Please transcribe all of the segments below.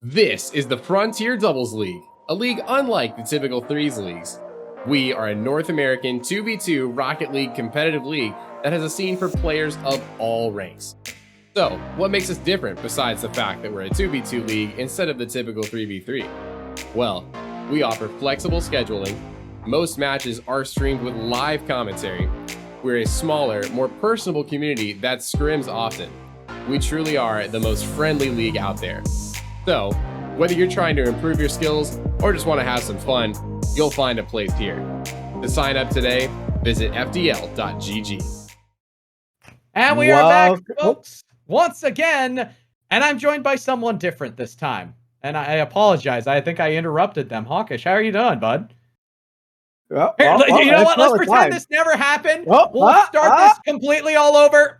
This is the Frontier Doubles League, a league unlike the typical threes leagues. We are a North American 2v2 Rocket League competitive league that has a scene for players of all ranks. So, what makes us different besides the fact that we're a 2v2 league instead of the typical 3v3? Well, we offer flexible scheduling, most matches are streamed with live commentary, we're a smaller, more personable community that scrims often. We truly are the most friendly league out there. So, whether you're trying to improve your skills or just want to have some fun, you'll find a place here. To sign up today, visit fdl.gg. And we are back, folks, once again, and I'm joined by someone different this time. And I apologize. I think I interrupted them. Hawkish, how are you doing, bud? You know what? Let's pretend this never happened. We'll start this completely all over.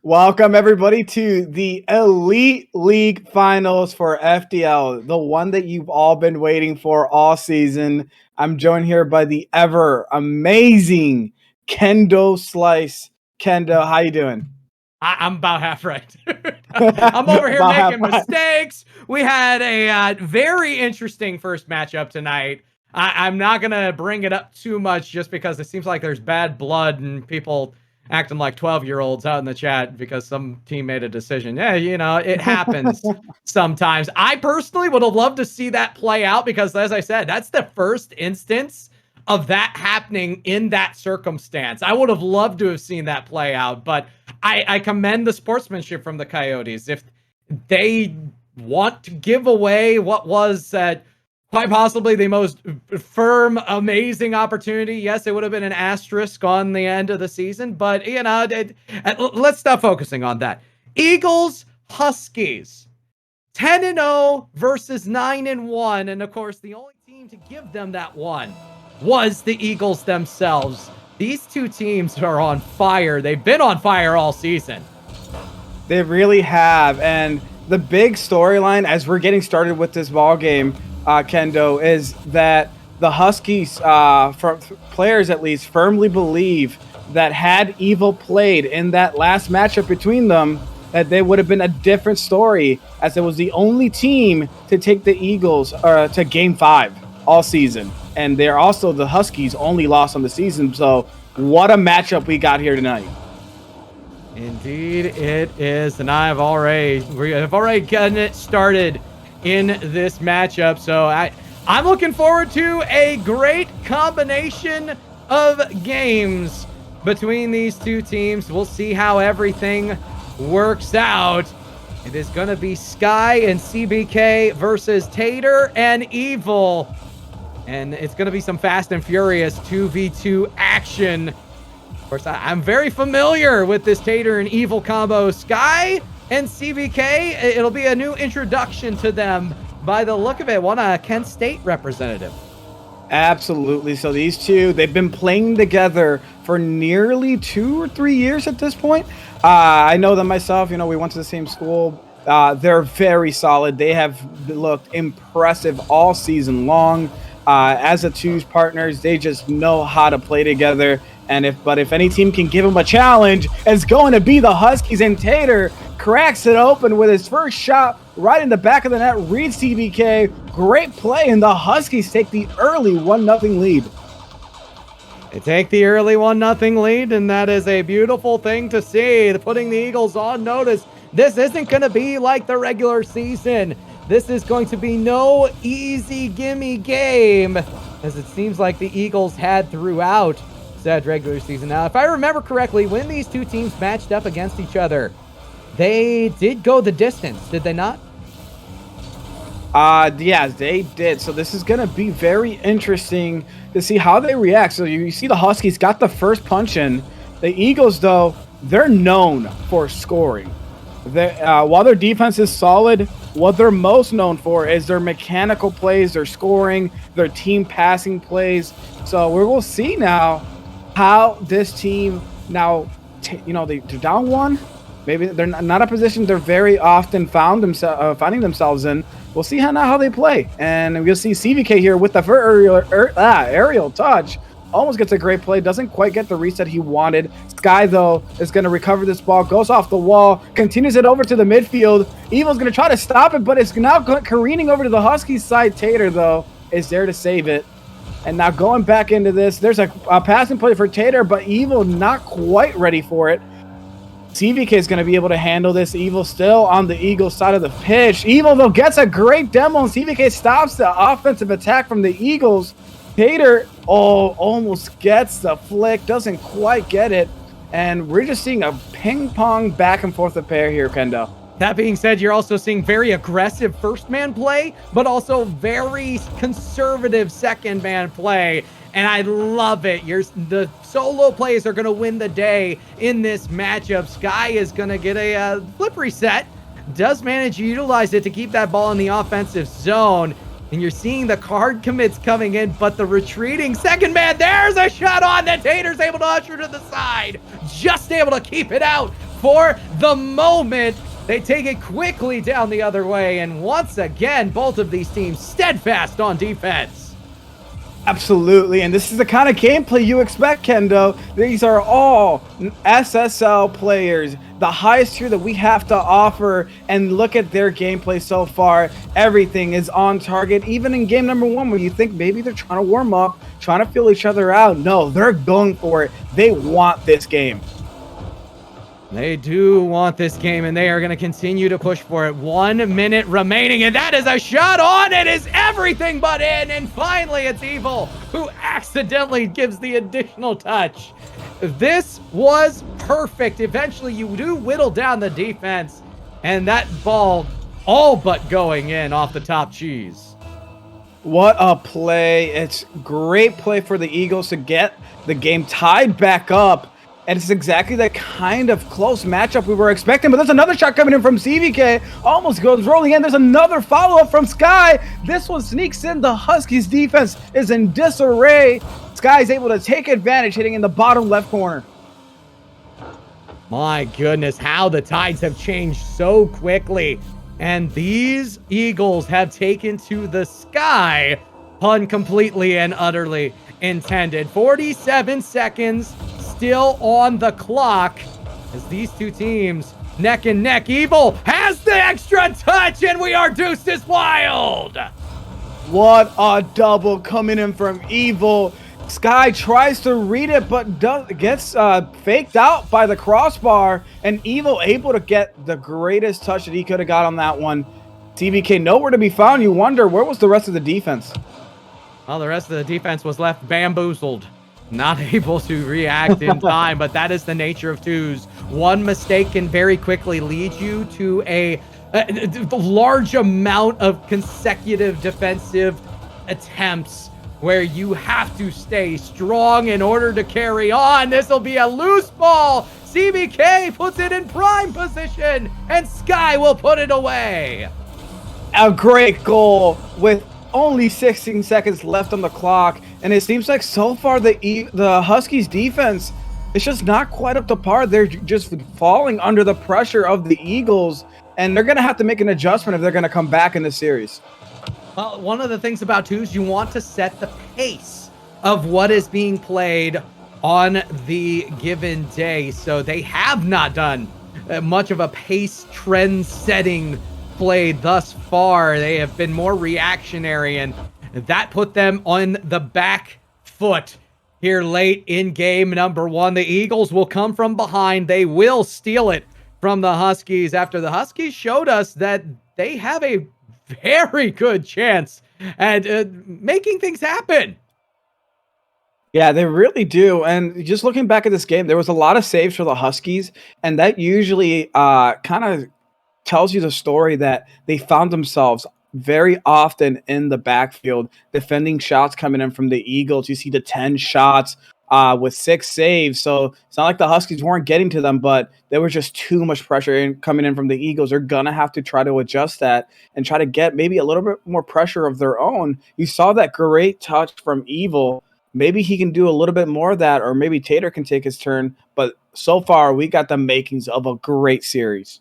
Welcome everybody to the Elite League Finals for FDL, the one that you've all been waiting for all season. I'm joined here by the ever amazing Kendo Slice. Kendo, how you doing? I'm about half right. I'm over here making mistakes. We had a very interesting first matchup tonight. I'm not going to bring it up too much just because it seems like there's bad blood and people acting like 12-year-olds out in the chat because some team made a decision. Yeah, you know, it happens sometimes. I personally would have loved to see that play out because, as I said, that's the first instance of that happening in that circumstance. I would have loved to have seen that play out, but I commend the sportsmanship from the Coyotes. If they want to give away what was quite possibly the most firm, amazing opportunity, yes, it would have been an asterisk on the end of the season, but, you know, let's stop focusing on that. Eagles, Huskies, 10-0 versus 9-1, and of course, the only team to give them that one was the Eagles themselves. These two teams are on fire. They've been on fire all season. They really have, and the big storyline as we're getting started with this ball game, Kendo, is that the Huskies, from players at least, firmly believe that had Evil played in that last matchup between them, that they would have been a different story, as it was the only team to take the Eagles to Game 5 all season. And they're also the Huskies' only loss on the season. So what a matchup we got here tonight. Indeed it is. And we have already gotten it started in this matchup. So I'm looking forward to a great combination of games between these two teams. We'll see how everything works out. It is going to be Sky and CBK versus Tater and Evil. And it's going to be some fast and furious 2v2 action. Of course, I'm very familiar with this Tater and Evil combo. Sky and CBK, it'll be a new introduction to them by the look of it. One Kent State representative. Absolutely. So these two, they've been playing together for nearly 2 or 3 years at this point. I know them myself. You know, we went to the same school. They're very solid. They have looked impressive all season long. As a twos partners, they just know how to play together. And if any team can give them a challenge, it's going to be the Huskies. And Tater cracks it open with his first shot right in the back of the net. Reads CBK. Great play, and the Huskies take the early 1-0 lead. They take the early 1-0 lead, and that is a beautiful thing to see. Putting the Eagles on notice. This isn't going to be like the regular season. This is going to be no easy gimme game, as it seems like the Eagles had throughout said regular season. Now, if I remember correctly, when these two teams matched up against each other, they did go the distance, did they not? Yeah, they did. So this is going to be very interesting to see how they react. So you see the Huskies got the first punch in. The Eagles, though, they're known for scoring. While their defense is solid, what they're most known for is their mechanical plays, their scoring, their team passing plays. So we will see now how this team now, they're down one. Maybe they're not a position they're very often finding themselves in. We'll see how they play. And we'll see CBK here with the aerial touch. almost gets a great play, doesn't quite get the reset he wanted. Sky, though, is going to recover this ball, goes off the wall, continues it over to the midfield. Evil's going to try to stop it, but it's now careening over to the Huskies side. Tater, though, is there to save it. And now going back into this, there's a passing play for Tater, but Evil not quite ready for it. CBK is going to be able to handle this. Evil still on the Eagles side of the pitch. Evil, though, gets a great demo, and CBK stops the offensive attack from the Eagles. Tater, almost gets the flick, doesn't quite get it. And we're just seeing a ping-pong back-and-forth affair here, Kendo. That being said, you're also seeing very aggressive first-man play, but also very conservative second-man play. And I love it. The solo plays are going to win the day in this matchup. Sky is going to get a flip reset. Does manage to utilize it to keep that ball in the offensive zone. And you're seeing the card commits coming in, but the retreating second man, there's a shot on that Tater's able to usher to the side. Just able to keep it out for the moment. They take it quickly down the other way. And once again, both of these teams steadfast on defense. Absolutely, and this is the kind of gameplay you expect, Kendo. These are all SSL players, the highest tier that we have to offer, and look at their gameplay so far. Everything is on target, even in game number 1, where you think maybe they're trying to warm up, trying to feel each other out. No, they're going for it. They want this game. They do want this game, and they are going to continue to push for it. 1 minute remaining, and that is a shot on. It is everything but in, and finally it's Evil who accidentally gives the additional touch. This was perfect. Eventually, you do whittle down the defense, and that ball all but going in off the top cheese. What a play. It's great play for the Eagles to get the game tied back up. And it's exactly the kind of close matchup we were expecting. But there's another shot coming in from CBK. Almost goes rolling in. There's another follow-up from Sky. This one sneaks in. The Huskies defense is in disarray. Sky's able to take advantage, hitting in the bottom left corner. My goodness, how the tides have changed so quickly. And these Eagles have taken to the sky, pun completely and utterly intended. 47 seconds still on the clock as these two teams neck and neck. Evil has the extra touch, and we are deuced as wild. What a double coming in from Evil. Sky tries to read it, but gets faked out by the crossbar, and Evil able to get the greatest touch that he could have got on that one. CBK nowhere to be found. You wonder, where was the rest of the defense? Well, the rest of the defense was left bamboozled, not able to react in time, but that is the nature of twos. One mistake can very quickly lead you to a large amount of consecutive defensive attempts where you have to stay strong in order to carry on. This will be a loose ball. CBK puts it in prime position, and Sky will put it away. A great goal with only 16 seconds left on the clock, and it seems like so far the Huskies defense is just not quite up to par. They're just falling under the pressure of the Eagles, and they're going to have to make an adjustment if they're going to come back in this series. Well, one of the things about twos, you want to set the pace of what is being played on the given day. So they have not done much of a pace trend setting play thus far. They have been more reactionary, and that put them on the back foot here late in game number 1. The Eagles will come from behind. They will steal it from the Huskies after the Huskies showed us that they have a very good chance at making things happen. Yeah, they really do. And just looking back at this game, there was a lot of saves for the Huskies, and that usually kind of tells you the story that they found themselves very often in the backfield, defending shots coming in from the Eagles. You see the 10 shots with 6 saves. So it's not like the Huskies weren't getting to them, but there was just too much pressure coming in from the Eagles. They're going to have to try to adjust that and try to get maybe a little bit more pressure of their own. You saw that great touch from Evil. Maybe he can do a little bit more of that, or maybe Tater can take his turn. But so far, we got the makings of a great series.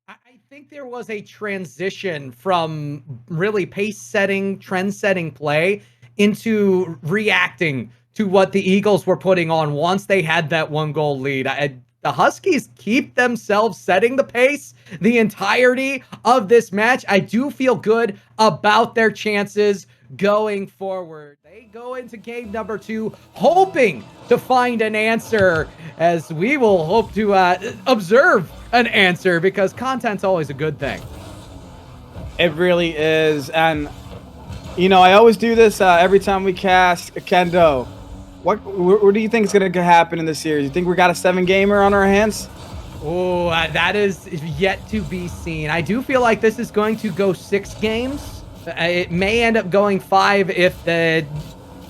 I think there was a transition from really pace setting, trend setting play into reacting to what the Eagles were putting on once they had that 1-goal lead. The Huskies keep themselves setting the pace the entirety of this match. I do feel good about their chances going forward. They go into game number 2 hoping to find an answer, as we will hope to observe an answer, because content's always a good thing. It really is. And, you know, I always do this every time we cast Kendo. What do you think is going to happen in this series? You think we got a 7-gamer on our hands? Oh, that is yet to be seen. I do feel like this is going to go 6 games. It may end up going 5 if the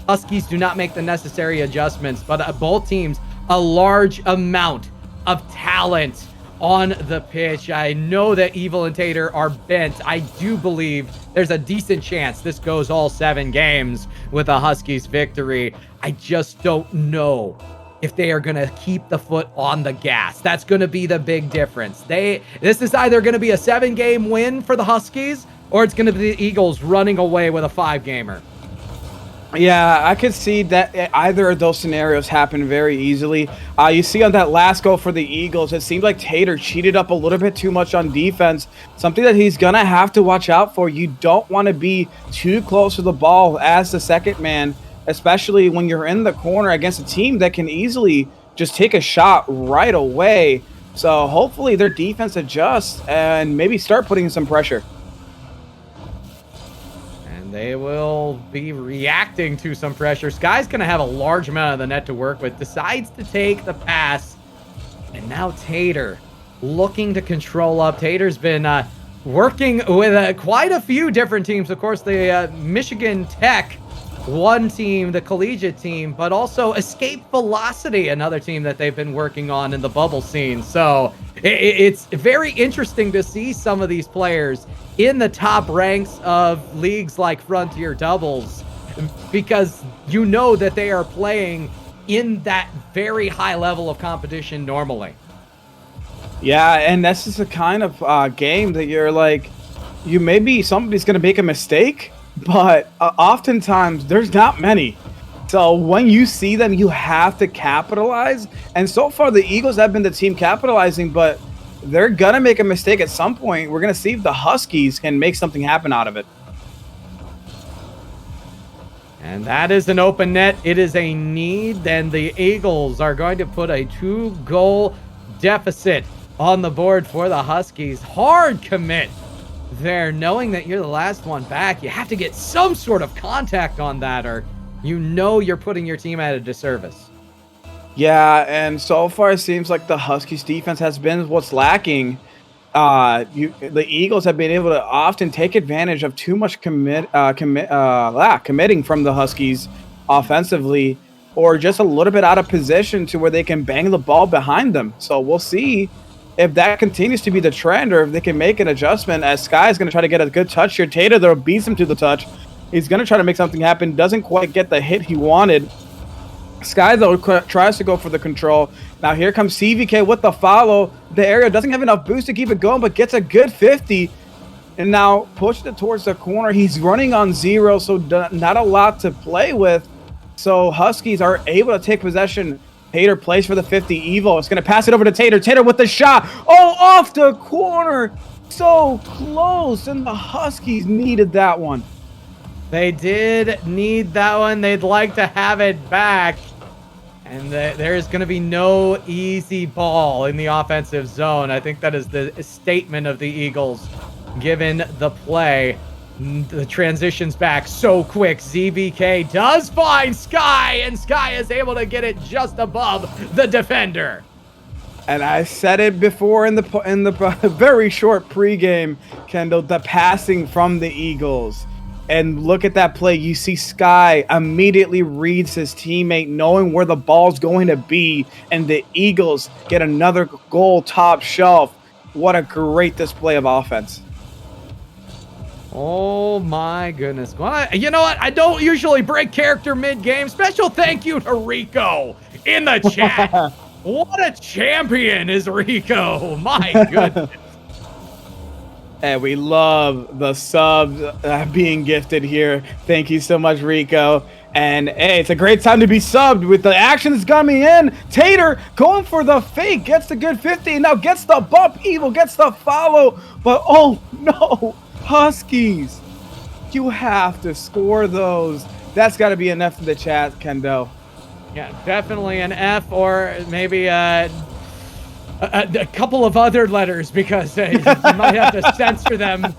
Huskies do not make the necessary adjustments. But both teams, a large amount of talent on the pitch. I know that Evil and Tater are bent. I do believe there's a decent chance this goes all 7 games with a Huskies victory. I just don't know if they are going to keep the foot on the gas. That's going to be the big difference. This is either going to be a 7-game win for the Huskies, or it's going to be the Eagles running away with a 5-gamer. Yeah, I could see that either of those scenarios happen very easily. You see on that last goal for the Eagles, it seemed like Tater cheated up a little bit too much on defense, something that he's going to have to watch out for. You don't want to be too close to the ball as the second man, especially when you're in the corner against a team that can easily just take a shot right away. So hopefully their defense adjusts and maybe start putting some pressure. They will be reacting to some pressure. Sky's going to have a large amount of the net to work with. Decides to take the pass. And now Tater looking to control up. Tater's been working with quite a few different teams. Of course, the Michigan Tech one team, the collegiate team, but also Escape Velocity, another team that they've been working on in the bubble scene. So it's very interesting to see some of these players in the top ranks of leagues like Frontier Doubles, because you know that they are playing in that very high level of competition normally. Yeah, and that's just a kind of game that you're like, maybe somebody's going to make a mistake, but oftentimes there's not many. So when you see them, you have to capitalize. And so far, the Eagles have been the team capitalizing, but they're going to make a mistake at some point. We're going to see if the Huskies can make something happen out of it. And that is an open net. It is a need. And the Eagles are going to put a 2-goal deficit on the board for the Huskies. Hard commit there, knowing that you're the last one back. You have to get some sort of contact on that, or you know you're putting your team at a disservice. Yeah, and so far it seems like the Huskies defense has been what's lacking. The Eagles have been able to often take advantage of too much committing from the Huskies offensively, or just a little bit out of position to where they can bang the ball behind them. So we'll see if that continues to be the trend, or if they can make an adjustment, as Sky is going to try to get a good touch here. Tater, though, beats him to the touch. He's going to try to make something happen. Doesn't quite get the hit he wanted. Sky, though, tries to go for the control. Now here comes CBK with the follow. The area doesn't have enough boost to keep it going, but gets a good 50. And now pushed it towards the corner. He's running on 0, so not a lot to play with. So Huskies are able to take possession. Tater plays for the 50. Evil is going to pass it over to Tater. Tater with the shot. Oh, off the corner. So close. And the Huskies needed that one. They did need that one. They'd like to have it back. And there's going to be no easy ball in the offensive zone. I think that is the statement of the Eagles, given the play. The transitions back so quick. CBK does find Sky, and Sky is able to get it just above the defender. And I said it before in the very short pregame, Kendall, the passing from the Eagles. And look at that play. You see Sky immediately reads his teammate, knowing where the ball's going to be, and the Eagles get another goal top shelf. What a great display of offense. Oh my goodness. Well, you know what? I don't usually break character mid-game. Special thank you to Rico in the chat. What a champion is Rico. My goodness. And we love the subs being gifted here. Thank you so much, Rico. And hey, it's a great time to be subbed with the actions coming in. Tater going for the fake, gets the good 50, now gets the bump. Evil gets the follow, but oh no, Huskies, you have to score those. That's got to be an F in the chat, Kendo. Yeah, definitely an F, or maybe a couple of other letters, because you might have to censor them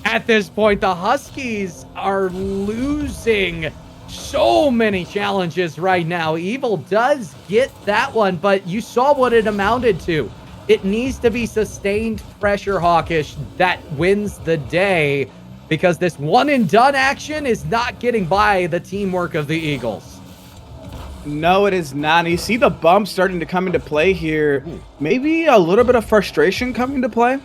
at this point. The Huskies are losing so many challenges right now. Evil does get that one, but you saw what it amounted to. It needs to be sustained pressure, Hawkish, that wins the day, because this one and done action is not getting by the teamwork of the Eagles. No, it is not. And you see the bump starting to come into play here. Maybe a little bit of frustration coming to play.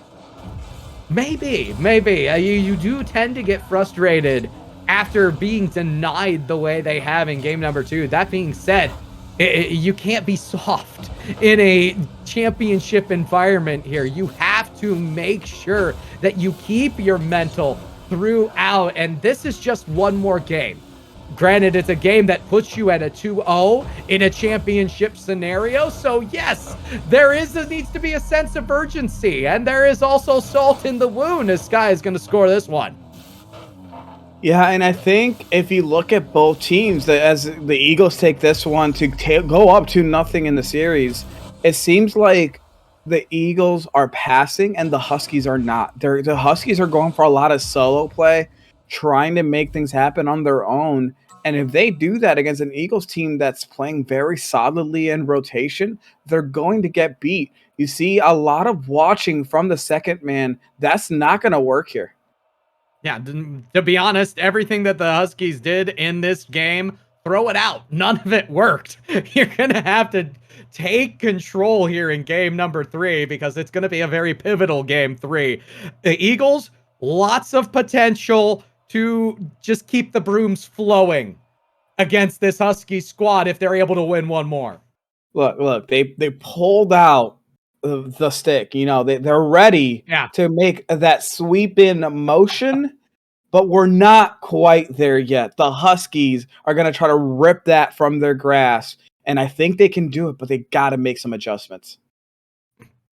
Maybe. You do tend to get frustrated after being denied the way they have in game number 2. That being said, you can't be soft in a championship environment here. You have to make sure that you keep your mental throughout, and this is just one more game. Granted, it's a game that puts you at a 2-0 in a championship scenario, so yes, needs to be a sense of urgency, and there is also salt in the wound as Sky is going to score this one. Yeah, and I think if you look at both teams, as the Eagles take this one to go up 2-0 in the series, it seems like the Eagles are passing and the Huskies are not. The Huskies are going for a lot of solo play, trying to make things happen on their own. And if they do that against an Eagles team that's playing very solidly in rotation, they're going to get beat. You see a lot of watching from the second man. That's not going to work here. Yeah, to be honest, everything that the Huskies did in this game, throw it out. None of it worked. You're going to have to take control here in game number 3, because it's going to be a very pivotal game 3. The Eagles, lots of potential to just keep the brooms flowing against this Husky squad if they're able to win one more. Look, they pulled out the stick. You know, they're ready to make that sweep in motion, but we're not quite there yet. The Huskies are going to try to rip that from their grasp, and I think they can do it, but they got to make some adjustments.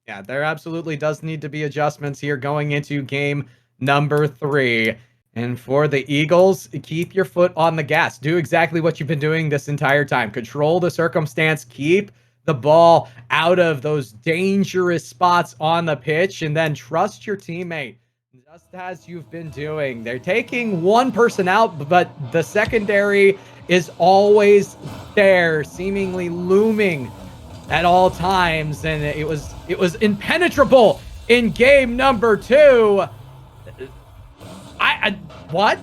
Yeah, there absolutely does need to be adjustments here going into game number 3. And for the Eagles, keep your foot on the gas. Do exactly what you've been doing this entire time. Control the circumstance. Keep the ball out of those dangerous spots on the pitch, and then trust your teammate, just as you've been doing. They're taking one person out, but the secondary is always there, seemingly looming at all times, and it was impenetrable in game number 2. What?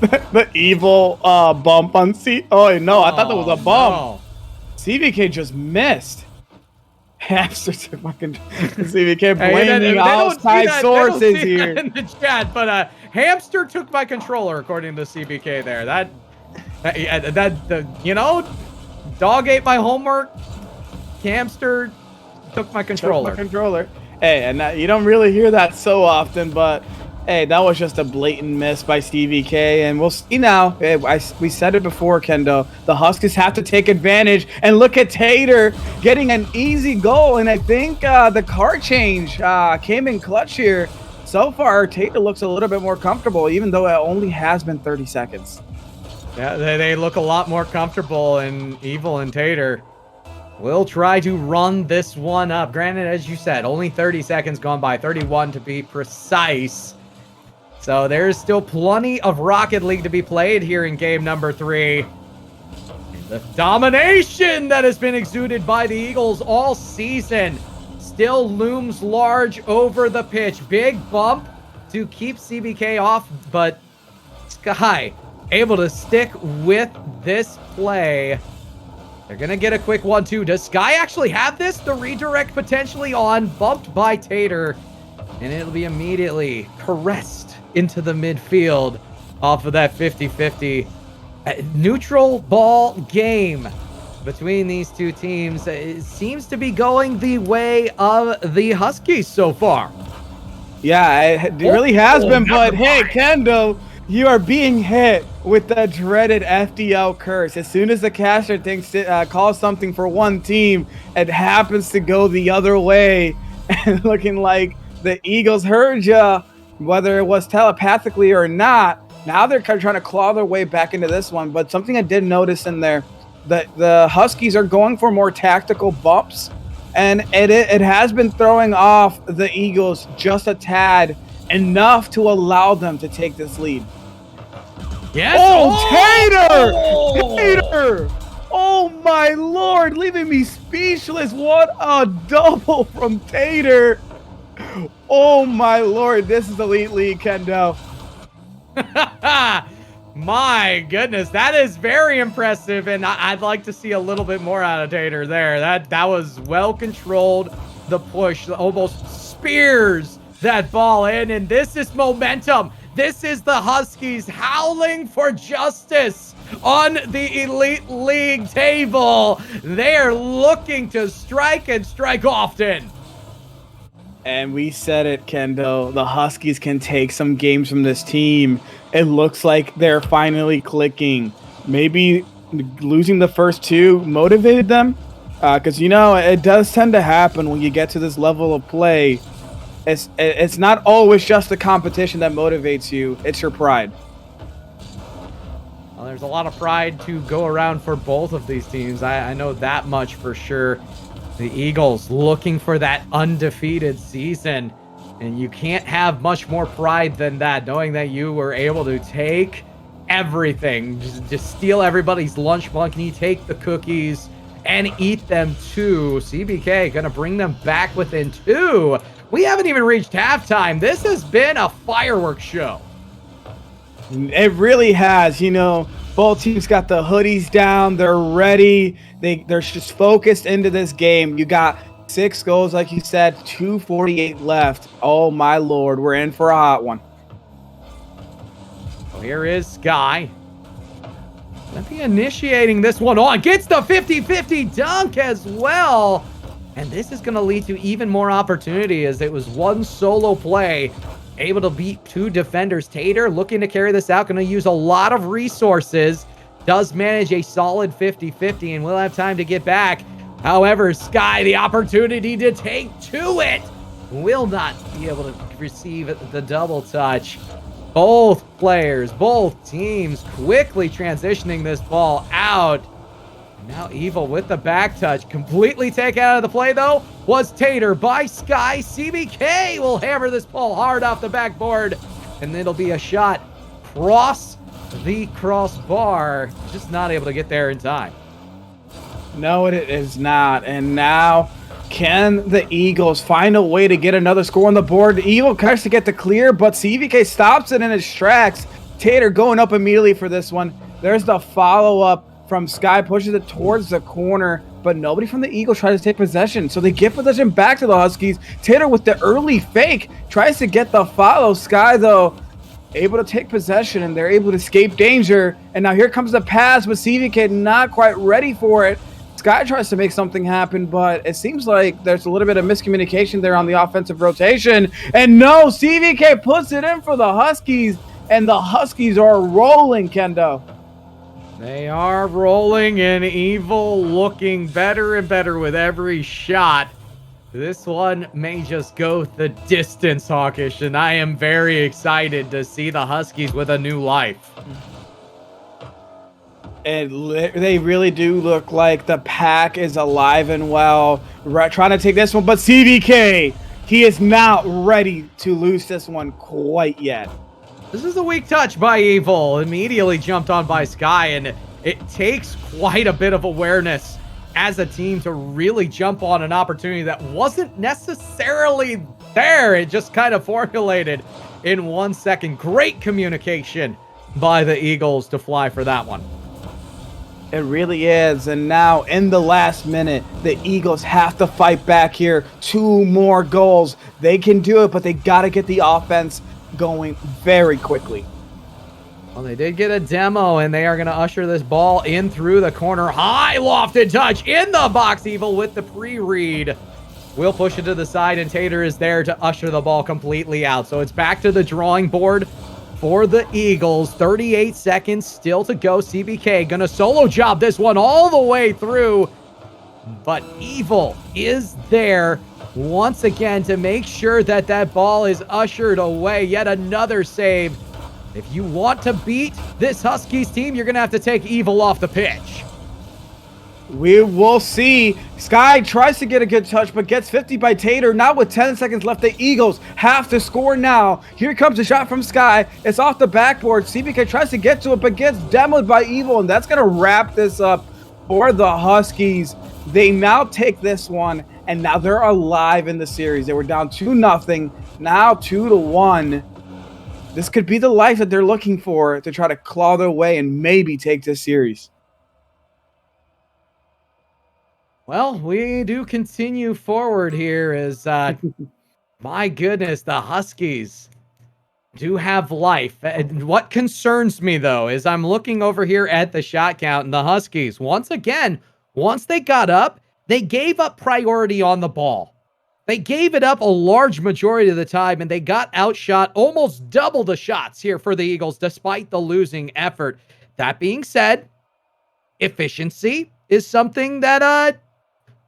The evil bump on C. Oh no, I thought that was a bump. No. CBK just missed. Hamster took fucking CBK blaming outside sources here in the chat, but Hamster took my controller according to CBK there. That you know, dog ate my homework. Hamster took my controller. Hey, and you don't really hear that so often, but hey, that was just a blatant miss by Stevie K, and we'll see now. Hey, we said it before, Kendo. The Huskies have to take advantage, and look at Tater getting an easy goal, and I think the card change came in clutch here. So far, Tater looks a little bit more comfortable, even though it only has been 30 seconds. Yeah, they look a lot more comfortable, and Evil and Tater will try to run this one up. Granted, as you said, only 30 seconds gone by, 31 to be precise. So there's still plenty of Rocket League to be played here in game number 3. The domination that has been exuded by the Eagles all season still looms large over the pitch. Big bump to keep CBK off, but Sky able to stick with this play. They're going to get a quick 1-2. Does Sky actually have this? The redirect potentially on, bumped by Tater, and it'll be immediately caressed into the midfield off of that 50-50. Neutral ball game between these two teams. It seems to be going the way of the Huskies so far. Yeah, it really has been, but hey, Kendo, You are being hit with the dreaded FDL curse. As soon as the caster thinks calls something for one team, it happens to go the other way. And looking like the Eagles heard ya, whether it was telepathically or not. Now they're kind of trying to claw their way back into this one. But something I did notice in there, that the Huskies are going for more tactical bumps. And it has been throwing off the Eagles just a tad, enough to allow them to take this lead. Yes. Oh, Tater! Oh my lord, leaving me speechless. What a double from Tater. Oh my lord, this is Elite League, Kendo. My goodness, that is very impressive, and I'd like to see a little bit more out of Tater there. That was well controlled. The push almost spears that ball in, and this is momentum. This is the Huskies howling for justice on the Elite League table. They are looking to strike and strike often. And we said it, Kendo. The Huskies can take some games from this team. It looks like they're finally clicking. Maybe losing the first two motivated them. Because, it does tend to happen when you get to this level of play. It's not always just the competition that motivates you. It's your pride. Well, there's a lot of pride to go around for both of these teams. I know that much for sure. The Eagles looking for that undefeated season. And you can't have much more pride than that, knowing that you were able to take everything. Just steal everybody's lunch money, take the cookies, and eat them too. CBK gonna bring them back within 2. We haven't even reached halftime. This has been a fireworks show. It really has. Both teams got the hoodies down. They're ready. They're just focused into this game. You got 6 goals, like you said, 2:48 left. Oh, my Lord. We're in for a hot one. So here is Sky. Gonna be initiating this one on. Gets the 50-50 dunk as well. And this is going to lead to even more opportunity, as it was one solo play, able to beat 2 defenders. Tater looking to carry this out, going to use a lot of resources. Does manage a solid 50-50, and will have time to get back. However, Sky, the opportunity to take to it, will not be able to receive the double touch. Both players, both teams quickly transitioning this ball out. Now Evil with the back touch. Completely taken out of the play, though, was Tater by Sky. CBK will hammer this ball hard off the backboard, and it'll be a shot cross the crossbar. Just not able to get there in time. No, it is not. And now, can the Eagles find a way to get another score on the board? Evil tries to get the clear, but CBK stops it in its tracks. Tater going up immediately for this one. There's the follow-up from Sky, pushes it towards the corner, but nobody from the Eagles tries to take possession. So they get possession back to the Huskies. Tater with the early fake tries to get the follow. Sky, though, able to take possession, and they're able to escape danger. And now here comes the pass, but CVK not quite ready for it. Sky tries to make something happen, but it seems like there's a little bit of miscommunication there on the offensive rotation. And no, CVK puts it in for the Huskies, and the Huskies are rolling, Kendo. They are rolling, and Evil looking better and better with every shot. This one may just go the distance, Hawkish, and I am very excited to see the Huskies with a new life. They really do look like the pack is alive and well. Trying to take this one, but CBK, he is not ready to lose this one quite yet. This is a weak touch by Evil. Immediately jumped on by Sky, and it takes quite a bit of awareness as a team to really jump on an opportunity that wasn't necessarily there. It just kind of formulated in 1 second. Great communication by the Eagles to fly for that one. It really is. And now in the last minute, the Eagles have to fight back here. 2 more goals. They can do it, but they got to get the offense going very quickly. Well, they did get a demo, and they are going to usher this ball in through the corner. High lofted touch in the box. Evil with the pre-read. Will push it to the side, and Tater is there to usher the ball completely out. So it's back to the drawing board for the Eagles. 38 seconds still to go. CBK gonna solo job this one all the way through. But Evil is there once again to make sure that that ball is ushered away. Yet another save. If you want to beat this Huskies team, you're gonna have to take Evil off the pitch. We will see. Sky tries to get a good touch, but gets 50 by Tater. Now with 10 seconds left, the Eagles have to score now. Here comes a shot from Sky. It's off the backboard. CBK tries to get to it, but gets demoed by Evil, and that's going to wrap this up for the Huskies. They now take this one, and now they're alive in the series. They were down 2-0, now 2-1. This could be the life that they're looking for to try to claw their way and maybe take this series. Well, we do continue forward here as, my goodness, the Huskies do have life. And what concerns me, though, is I'm looking over here at the shot count, and the Huskies, once again, once they got up, they gave up priority on the ball. They gave it up a large majority of the time, and they got outshot almost double the shots here for the Eagles, despite the losing effort. That being said, efficiency is something that,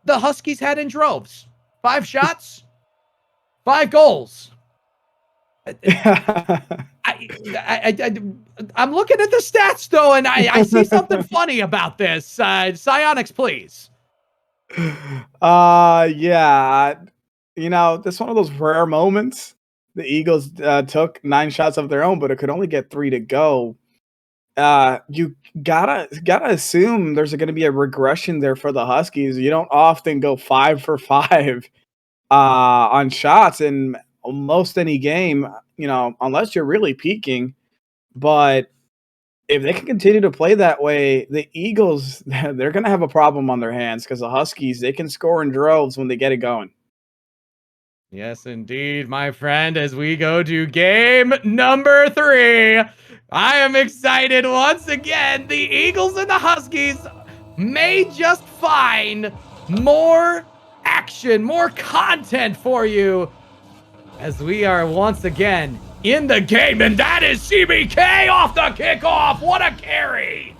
the Huskies had in droves. 5 shots, 5 goals. I'm looking at the stats, though, and I see something funny about this. Psionics, please. Yeah. You know, this is one of those rare moments. The Eagles took 9 shots of their own, but it could only get 3 to go. You gotta assume there's going to be a regression there for the Huskies. You don't often go 5 for 5 on shots in almost any game, you know, unless you're really peaking. But if they can continue to play that way, the Eagles, they're going to have a problem on their hands because the Huskies, they can score in droves when they get it going. Yes, indeed, my friend, as we go to game number 3. I am excited once again. The Eagles and the Huskies may just find more action, more content for you as we are once again in the game. And that is CBK off the kickoff. What a carry.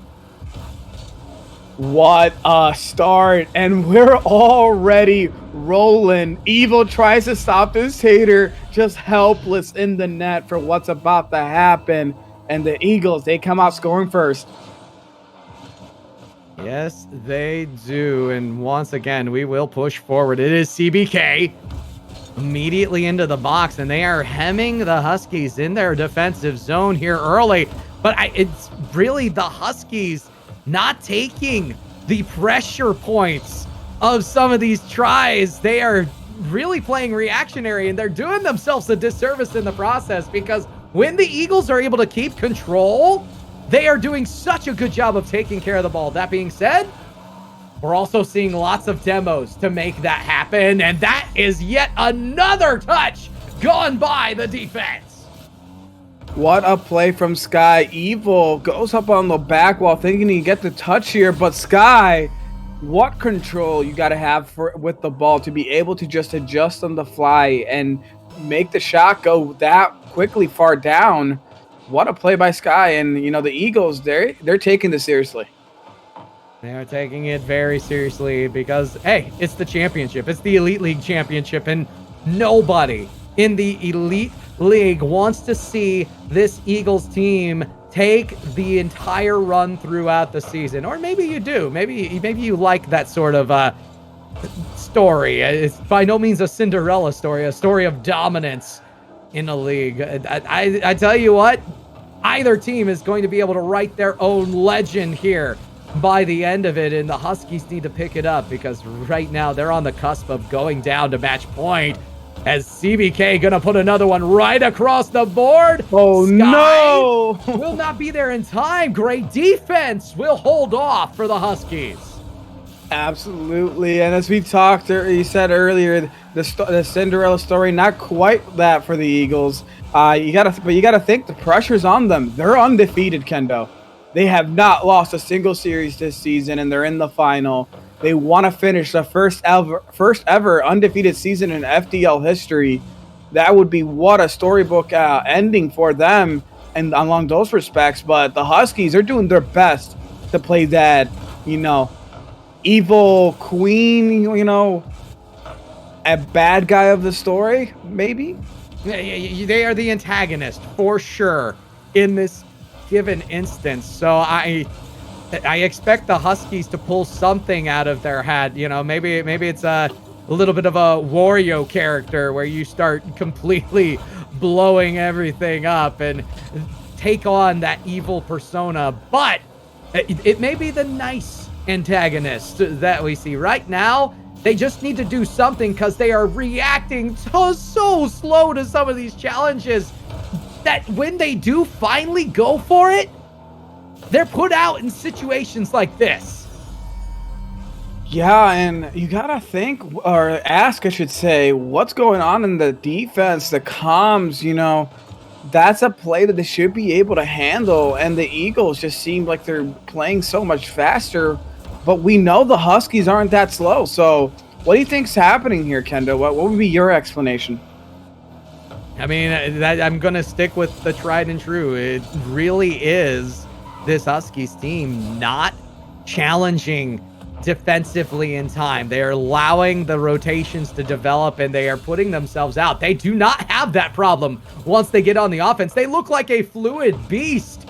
What a start, and we're already rolling. Evil tries to stop this Tater, just helpless in the net for what's about to happen. And the Eagles, they come out scoring first. Yes, they do. And once again, we will push forward. It is CBK immediately into the box, and they are hemming the Huskies in their defensive zone here early. But it's really the Huskies not taking the pressure points of some of these tries. They are really playing reactionary, and they're doing themselves a disservice in the process, because when the Eagles are able to keep control, they are doing such a good job of taking care of the ball. That being said, we're also seeing lots of demos to make that happen, and that is yet another touch gone by the defense. What a play from Sky. Evil goes up on the back wall thinking he can get the touch here, but Sky, what control you got to have with the ball to be able to just adjust on the fly and make the shot go that quickly far down. What a play by Sky. And, you know, the Eagles, they're taking this seriously. They are taking it very seriously because, hey, it's the championship. It's the Elite League championship, and nobody in the Elite League wants to see this Eagles team take the entire run throughout the season. Or maybe you do. Maybe you like that sort of story. It's by no means a Cinderella story, a story of dominance in a league. I tell you what, either team is going to be able to write their own legend here by the end of it, and the Huskies need to pick it up because right now they're on the cusp of going down to match point as CBK gonna put another one right across the board. Oh, Sky no! will not be there in time. Great defense will hold off for the Huskies. Absolutely, and as we talked, you said earlier, the Cinderella story, not quite that for the Eagles. You gotta think the pressure's on them. They're undefeated, Kendo. They have not lost a single series this season, and they're in the final. They want to finish the first ever undefeated season in FDL history. That would be what a storybook ending for them. and along those respects. But the Huskies are doing their best to play that, evil queen, a bad guy of the story, maybe. They are the antagonist for sure in this given instance. So I expect the Huskies to pull something out of their hat. Maybe it's a little bit of a Wario character where you start completely blowing everything up and take on that evil persona. But it may be the nice antagonist that we see right now. They just need to do something because they are reacting so slow to some of these challenges that when they do finally go for it, they're put out in situations like this. Yeah, and you gotta think, or ask, I should say, what's going on in the defense, the comms, that's a play that they should be able to handle, and the Eagles just seem like they're playing so much faster, but we know the Huskies aren't that slow. So what do you think's happening here, Kendo? What would be your explanation? I mean, I'm going to stick with the tried and true. It really is this Huskies team not challenging defensively in time. They are allowing the rotations to develop, and they are putting themselves out. They do not have that problem once they get on the offense. They look like a fluid beast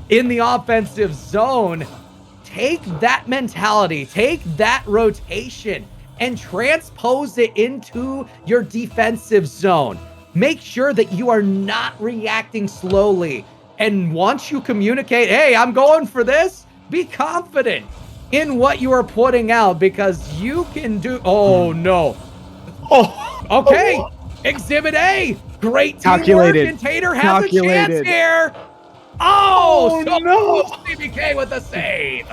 in the offensive zone. Take that mentality, take that rotation, and transpose it into your defensive zone. Make sure that you are not reacting slowly. And once you communicate, hey, I'm going for this, be confident in what you are putting out, because you can do... Oh, no. Oh, okay. Exhibit A. Great teamwork, and Tater has a chance here. Oh no. CBK with a save.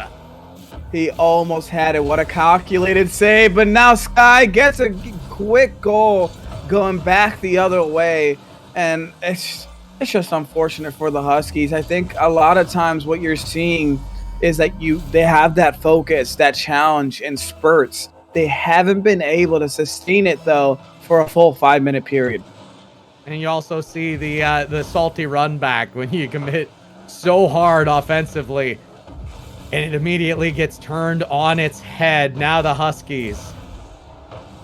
He almost had it. What a calculated save. But now Sky gets a quick goal going back the other way. And it's just unfortunate for the Huskies. I think a lot of times what you're seeing is that they have that focus, that challenge in spurts. They haven't been able to sustain it, though, for a full 5-minute period. And you also see the salty run back when you commit so hard offensively, and it immediately gets turned on its head. Now the Huskies.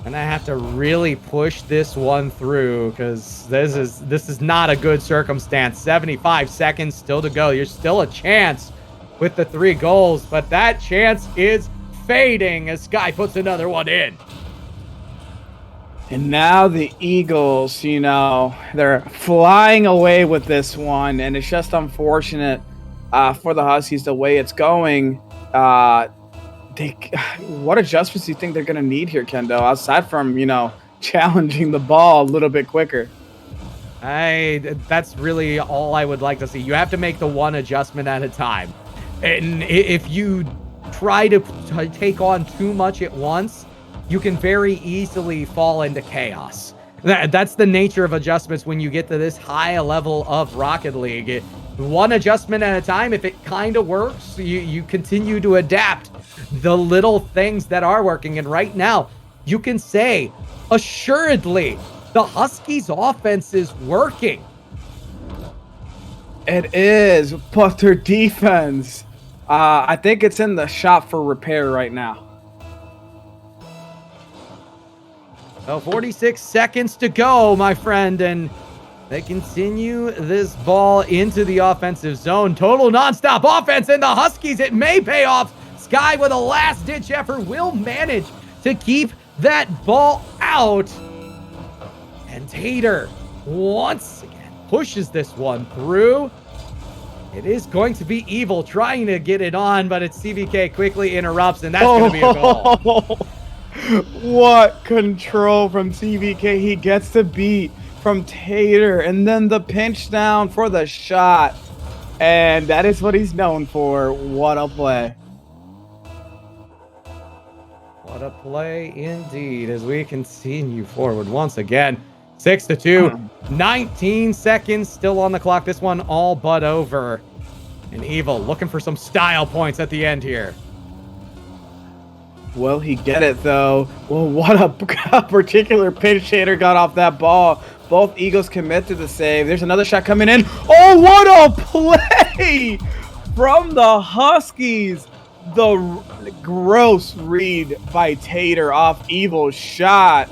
And I have to really push this one through, because this is not a good circumstance. 75 seconds still to go. There's still a chance with the 3 goals, but that chance is fading as Sky puts another one in. And now the Eagles, they're flying away with this one, and it's just unfortunate for the Huskies the way it's going. What adjustments do you think they're going to need here, Kendo, aside from, challenging the ball a little bit quicker? That's really all I would like to see. You have to make the one adjustment at a time. And if you try to take on too much at once, you can very easily fall into chaos. That's the nature of adjustments when you get to this high level of Rocket League. One adjustment at a time. If it kind of works, you continue to adapt the little things that are working. And right now, you can say, assuredly, the Huskies' offense is working. It is, but their defense, I think it's in the shop for repair right now. So 46 seconds to go, my friend, and they continue this ball into the offensive zone. Total nonstop offense, and the Huskies, it may pay off. Sky with a last-ditch effort will manage to keep that ball out. And Tater once again pushes this one through. It is going to be Evil trying to get it on, but it's CBK quickly interrupts, and that's going to be a goal. What control from CBK. He gets the beat from Tater, and then the pinch down for the shot. And that is what he's known for. What a play. What a play indeed as we continue forward once again. 6-2, 19 seconds still on the clock. This one all but over. And Evil looking for some style points at the end here. Will he get it, though? Well, what a particular pinch Tater got off that ball. Both Eagles commit to the save. There's another shot coming in. Oh, what a play from the Huskies. The gross read by Tater off Evil's shot.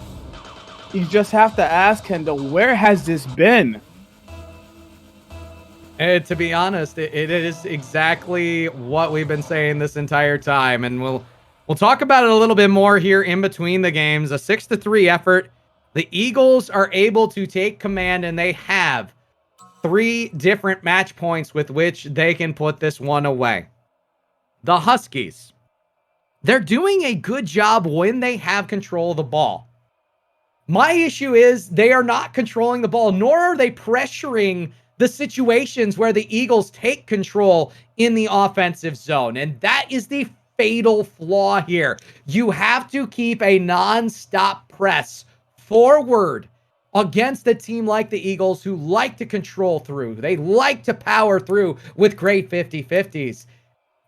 You just have to ask Kendall, where has this been? And to be honest, it is exactly what we've been saying this entire time, and we'll talk about it a little bit more here in between the games. A 6-3 effort. The Eagles are able to take command, and they have 3 different match points with which they can put this one away. The Huskies, they're doing a good job when they have control of the ball. My issue is they are not controlling the ball, nor are they pressuring the situations where the Eagles take control in the offensive zone. And that is the fatal flaw here. You have to keep a non-stop press forward against a team like the Eagles, who like to control through. They like to power through with great 50-50s.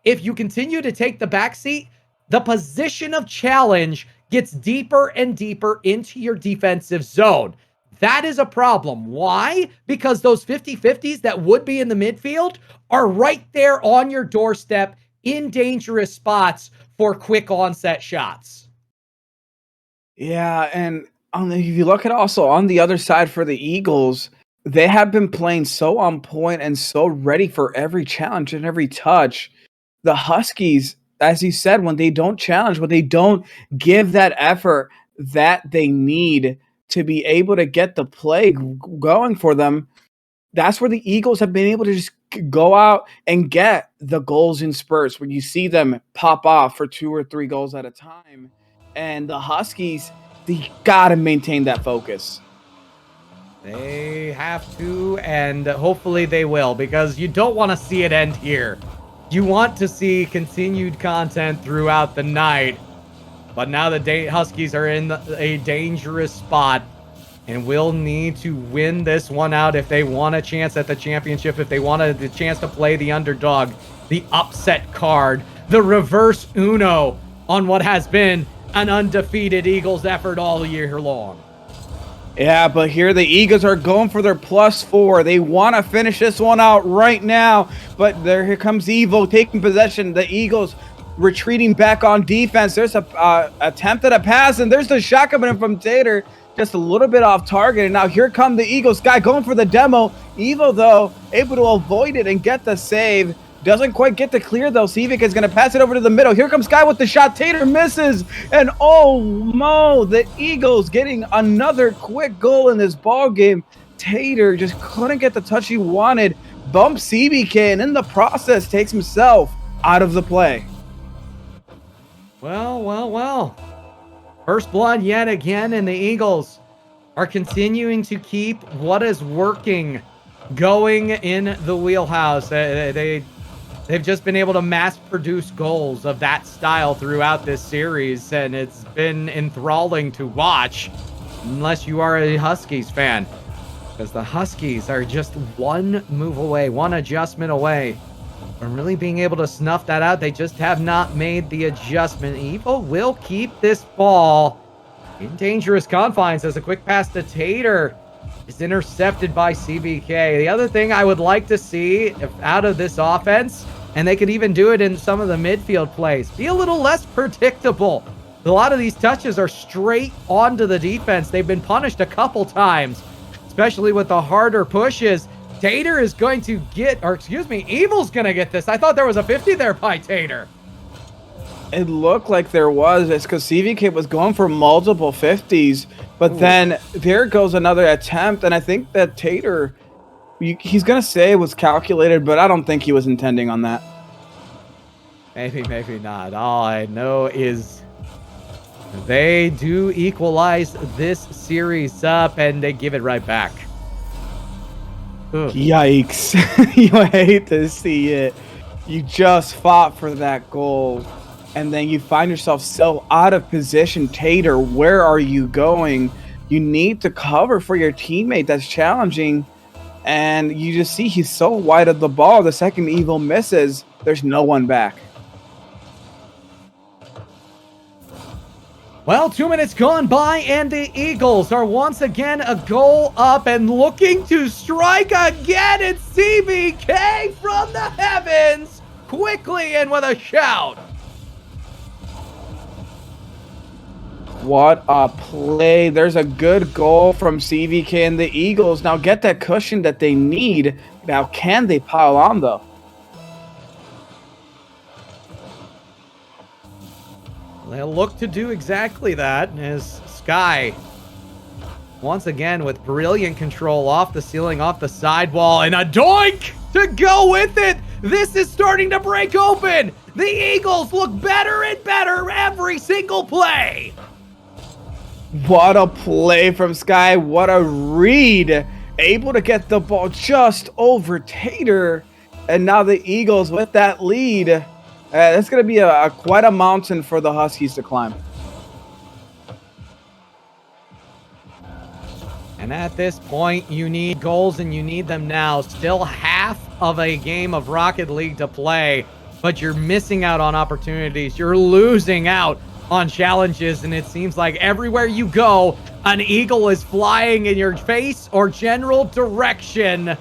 If you continue to take the backseat, the position of challenge gets deeper and deeper into your defensive zone. That is a problem. Why? Because those 50-50s that would be in the midfield are right there on your doorstep in dangerous spots for quick onset shots. Yeah, and if you look at also on the other side for the Eagles, they have been playing so on point and so ready for every challenge and every touch. The Huskies, as you said, when they don't challenge, when they don't give that effort that they need to be able to get the play going for them, that's where the Eagles have been able to just go out and get the goals in spurts, where you see them pop off for 2 or 3 goals at a time. And the Huskies, they got to maintain that focus. They have to, and hopefully they will, because you don't want to see it end here. You want to see continued content throughout the night. But now the Huskies are in a dangerous spot and will need to win this one out if they want a chance at the championship, if they want the chance to play the underdog, the upset card, the reverse Uno on what has been an undefeated Eagles effort all year long. Yeah, but here the Eagles are going for their +4. They want to finish this one out right now, but here comes Evil taking possession. The Eagles retreating back on defense. There's a attempt at a pass, and there's the shot coming in from Tater, just a little bit off target. And now here come the Eagles. Sky going for the demo. Evil, though, able to avoid it and get the save. Doesn't quite get to clear, though. CBK is going to pass it over to the middle. Here comes Sky with the shot. Tater misses. And oh, Mo, the Eagles getting another quick goal in this ball game. Tater just couldn't get the touch he wanted. Bumps CBK, and in the process takes himself out of the play. Well. First blood yet again, and the Eagles are continuing to keep what is working going in the wheelhouse. They've just been able to mass produce goals of that style throughout this series, and it's been enthralling to watch, unless you are a Huskies fan, because the Huskies are just one move away, one adjustment away from really being able to snuff that out. They just have not made the adjustment. Evil will keep this ball in dangerous confines as a quick pass to Tater is intercepted by CBK. The other thing I would like to see out of this offense, and they could even do it in some of the midfield plays, be a little less predictable. A lot of these touches are straight onto the defense. They've been punished a couple times, especially with the harder pushes. Tater is going to get, or excuse me, Evil's going to get this. I thought there was a 50 there by Tater. It looked like there was. It's because CVK was going for multiple 50s, but then there goes another attempt, and I think that Tater, he's going to say it was calculated, but I don't think he was intending on that. Maybe not. All I know is they do equalize this series up, and they give it right back. Ugh. Yikes. You hate to see it. You just fought for that goal, and then you find yourself so out of position. Tater, where are you going? You need to cover for your teammate that's challenging, and you just see he's so wide of the ball. The second Evil misses, there's no one back. Well, 2 minutes gone by, and the Eagles are once again a goal up and looking to strike again. It's CBK from the heavens, quickly and with a shout. What a play. There's a good goal from CBK and the Eagles. Now get that cushion that they need. Now, can they pile on, though? They'll look to do exactly that as Sky, once again with brilliant control off the ceiling, off the sidewall, and a doink to go with it. This is starting to break open. The Eagles look better and better every single play. What a play from Sky. What a read. Able to get the ball just over Tater. And now the Eagles with that lead. That's going to be quite a mountain for the Huskies to climb. And at this point, you need goals, and you need them now. Still half of a game of Rocket League to play, but you're missing out on opportunities. You're losing out on challenges, and it seems like everywhere you go, an eagle is flying in your face or general direction.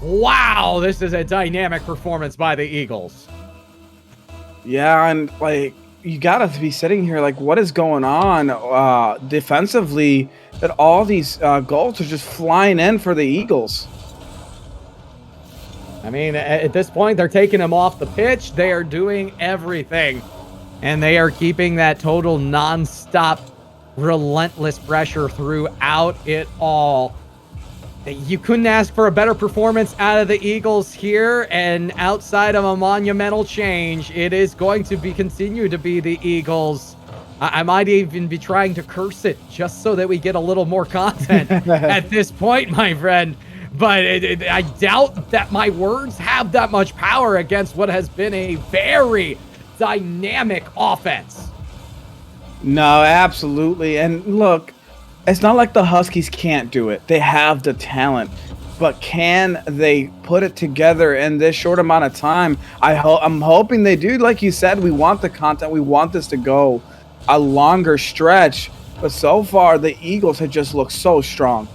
Wow, this is a dynamic performance by the Eagles. Yeah, and like you gotta be sitting here like, what is going on defensively? That all these goals are just flying in for the Eagles. I mean, at this point, they're taking them off the pitch. They are doing everything, and they are keeping that total non-stop, relentless pressure throughout it all. You couldn't ask for a better performance out of the Eagles here, and outside of a monumental change, it is going to continue to be the Eagles. I might even be trying to curse it just so that we get a little more content at this point, my friend. But I doubt that my words have that much power against what has been a very dynamic offense. No, absolutely. And look, it's not like the Huskies can't do it. They have the talent. But can they put it together in this short amount of time? I'm hoping they do. Like you said, we want the content. We want this to go a longer stretch. But so far, the Eagles have just looked so strong.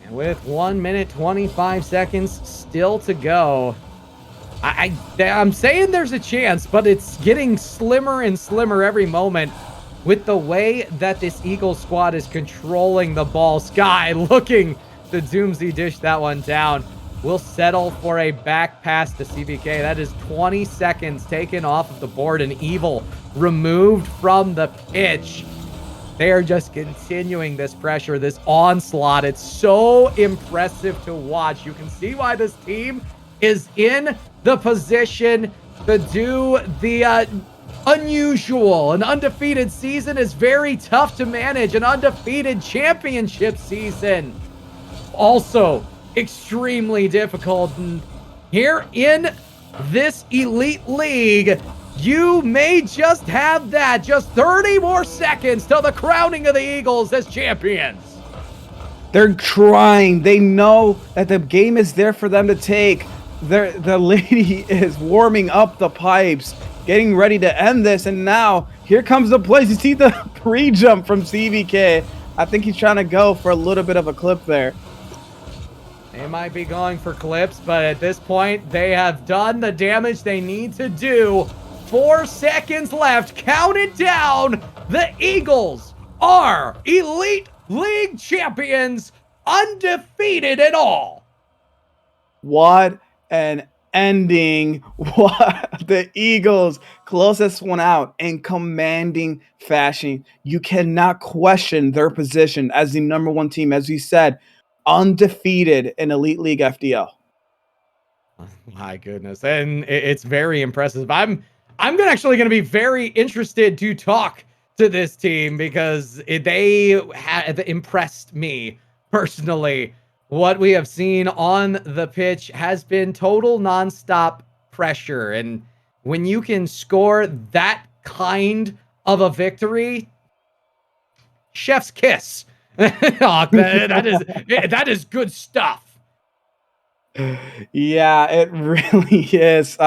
And with 1 minute, 25 seconds still to go, I'm saying there's a chance, but it's getting slimmer and slimmer every moment with the way that this Eagles squad is controlling the ball. Sky looking to Doomsday dish that one down. We'll settle for a back pass to CBK. That is 20 seconds taken off of the board, and Evil removed from the pitch. They are just continuing this pressure, this onslaught. It's so impressive to watch. You can see why this team is in the position to do the unusual. An undefeated season is very tough to manage. An undefeated championship season also extremely difficult. And here in this elite league, you may just have that. Just 30 more seconds till the crowning of the Eagles as champions. They're trying. They know that the game is there for them to take. The lady is warming up the pipes, getting ready to end this, and now here comes the place. You see the pre-jump from CBK. I think he's trying to go for a little bit of a clip there. They might be going for clips, but at this point, they have done the damage they need to do. 4 seconds left. Count it down. The Eagles are Elite League champions, undefeated at all. What an ending. What the Eagles closest one out in commanding fashion. You cannot question their position as the #1 team, as we said, undefeated in Elite League FDL. My goodness, and it's very impressive. I'm actually going to be very interested to talk to this team because they have impressed me personally. What we have seen on the pitch has been total nonstop pressure. And when you can score that kind of a victory, chef's kiss. that is good stuff. Yeah, it really is.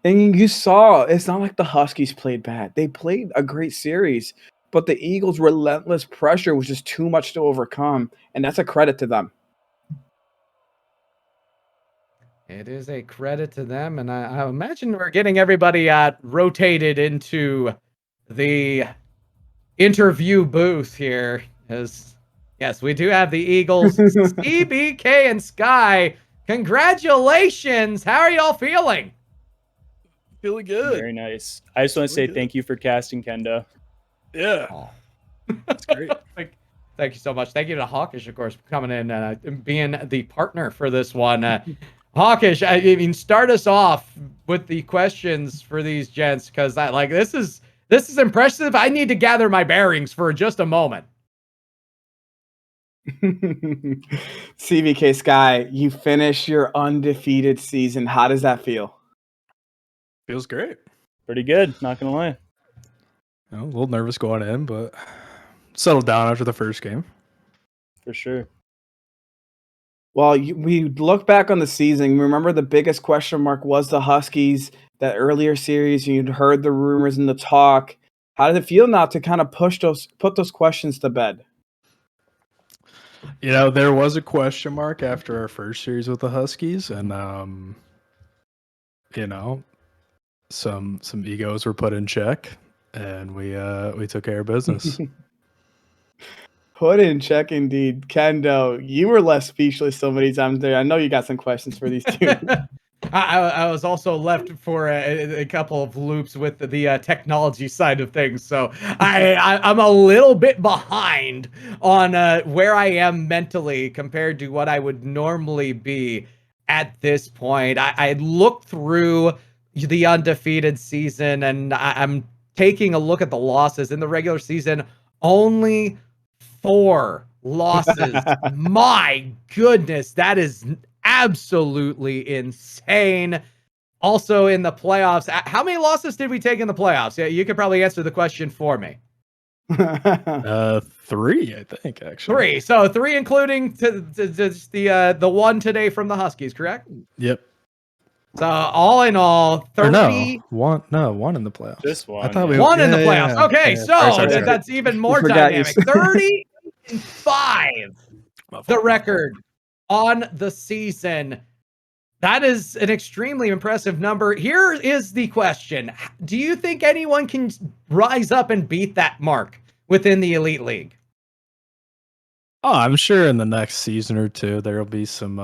And you saw, it's not like the Huskies played bad. They played a great series, but the Eagles' relentless pressure was just too much to overcome, and that's a credit to them. It is a credit to them, and I imagine we're getting everybody rotated into the interview booth here. As yes, we do have the Eagles, CBK and Sky. Congratulations! How are y'all feeling? Feeling good. Very nice. I just want to say thank you for casting Kendo. Yeah. Oh. That's great. Thank you so much. Thank you to Hawkish, of course, for coming in and being the partner for this one. Hawkish, I mean, start us off with the questions for these gents, because this is impressive. I need to gather my bearings for just a moment. CBK Sky, you finish your undefeated season. How does that feel? Feels great. Pretty good, not gonna lie. A little nervous going in, but settled down after the first game. For sure. Well, we look back on the season. Remember, the biggest question mark was the Huskies. That earlier series, you'd heard the rumors and the talk. How does it feel now to kind of put those questions to bed? You know, there was a question mark after our first series with the Huskies, and you know, some egos were put in check, and we took care of business. Put in check, indeed. Kendo, you were left speechless so many times there. I know you got some questions for these two. I was also left for a couple of loops with the technology side of things, so I'm a little bit behind on where I am mentally compared to what I would normally be at this point. I looked through the undefeated season, and I'm taking a look at the losses in the regular season. Only 4 losses. My goodness, that is absolutely insane. Also in the playoffs, how many losses did we take in the playoffs? Yeah, you could probably answer the question for me. 3, I think, actually. 3. So 3 including the one today from the Huskies, correct? Yep. So all in all, 30. One in the playoffs. Just one. I thought we One in the playoffs. yeah, Okay, yeah. so Sorry. that's even more forgot you dynamic. 30-5, the record on the season. That is an extremely impressive number. Here is the question. Do you think anyone can rise up and beat that mark within the Elite League? Oh, I'm sure in the next season or two there'll be some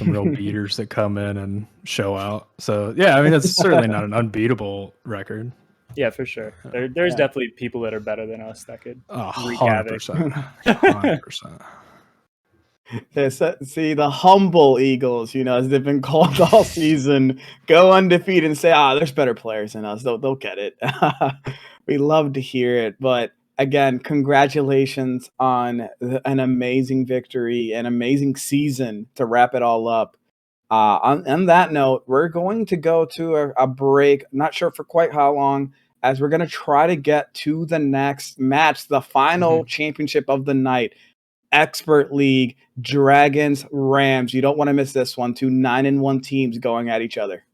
real beaters that come in and show out. So yeah, I mean it's certainly not an unbeatable record. Yeah, for sure. There's definitely people that are better than us that could wreak havoc. 100%. Yes, see, the humble Eagles, as they've been called all season, go undefeated and say, there's better players than us. They'll get it. We love to hear it. But again, congratulations on an amazing victory, an amazing season to wrap it all up. On that note, we're going to go to a break. Not sure for quite how long, as we're going to try to get to the next match, the final championship of the night. Expert League, Dragons, Rams. You don't want to miss this one. 2 9-1 teams going at each other.